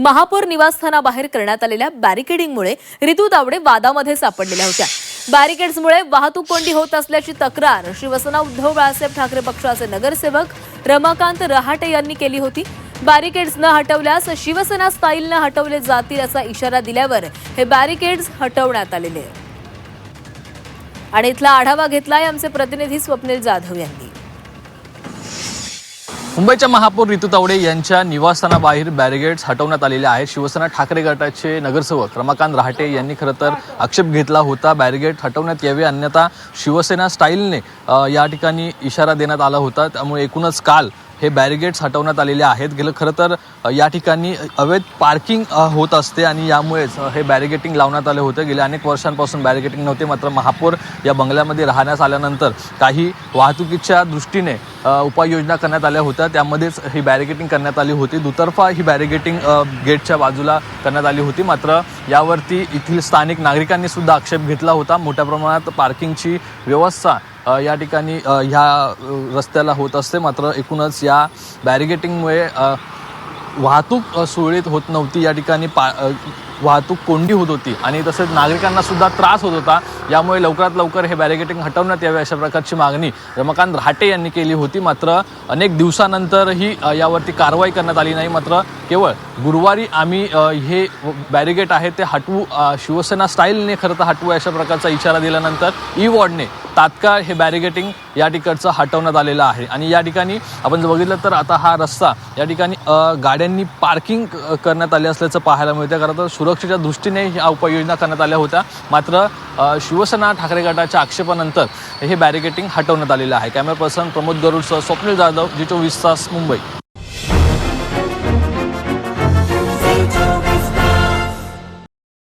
महापौर निवासस्थानाबाहेर करण्यात आलेल्या बॅरिकेडिंगमुळे रितू तावडे वादामध्ये सापडलेल्या होत्या। बॅरिकेड्समुळे वाहतूक कोंडी होत असल्याची तक्रार शिवसेना उद्धव बाळासाहेब ठाकरे पक्षाचे नगरसेवक रमाकांत रहाटे यांनी केली होती। बॅरिकेड्स न हटवल्यास शिवसेना स्टाईलने हटवले जातील असा इशारा दिल्यावर हे बॅरिकेड्स हटवण्यात आलेले आणि इथला आढावा घेतलाय आमचे प्रतिनिधी स्वप्नील जाधव यांनी। मुंबईच्या महापौर रितू तावडे यांच्या निवासस्थानाबाहेर बॅरिकेड्स हटवण्यात आलेले आहेत। शिवसेना ठाकरे गटाचे नगरसेवक रमाकांत रहाटे यांनी खरं तर आक्षेप घेतला होता बॅरिकेड हटवण्यात यावे, अन्यथा शिवसेना स्टाईलने या ठिकाणी इशारा देण्यात आला होता। त्यामुळे एकूणच काल हे बॅरिकेड्स हटवण्यात आलेले आहेत। गेलं खरं तर या ठिकाणी अवैध पार्किंग होत असते आणि यामुळेच हे बॅरिकेडिंग लावण्यात आले होते। गेल्या अनेक वर्षांपासून बॅरिकेडिंग नव्हते, मात्र महापौर या बंगल्यामध्ये राहण्यास आल्यानंतर काही वाहतुकीच्या दृष्टीने उपाययोजना करण्यात आल्या होत्या, त्यामध्येच ही बॅरिकेडिंग करण्यात आली होती। दुतर्फा ही बॅरिकेडिंग गेटच्या बाजूला करण्यात आली होती, मात्र यावरती येथील स्थानिक नागरिकांनी सुद्धा आक्षेप घेतला होता। मोठ्या प्रमाणात पार्किंगची व्यवस्था या ठिकाणी ह्या रस्त्याला होत असते, मात्र एकूणच या बॅरिकेडिंगमुळे वाहतूक सुरळीत होत नव्हती। या ठिकाणी वाहतूक कोंडी होत होती आणि तसेच नागरिकांना सुद्धा त्रास होत होता। यामुळे लवकरात लवकर हे बॅरिकेडिंग हटवण्यात यावे अशा प्रकारची मागणी रमाकांत रहाटे यांनी केली होती। मात्र अनेक दिवसानंतरही यावरती कारवाई करण्यात आली नाही। मात्र केवळ गुरुवारी आम्ही हे बॅरिकेड आहे ते हटवू, शिवसेना स्टाईलने खरं तर हटवू अशा प्रकारचा इशारा दिल्यानंतर ई वॉर्डने तात्काळ हे बॅरिकेडिंग या ठिकाणचं हटवण्यात आलेलं आहे। आणि या ठिकाणी आपण जर बघितलं तर आता हा रस्ता या ठिकाणी गाड्यांनी पार्किंग करण्यात आले असल्याचं पाहायला मिळतं, कारण तर सुरक्षेच्या दृष्टीने ह्या उपाययोजना करण्यात आल्या होत्या। मात्र शिवसेना ठाकरे गटाच्या आक्षेपानंतर हे बॅरिकेडिंग हटवण्यात आलेलं आहे। कॅमेरा पर्सन प्रमोद गरुडसह स्वप्नील जाधव, जी24 तास, मुंबई।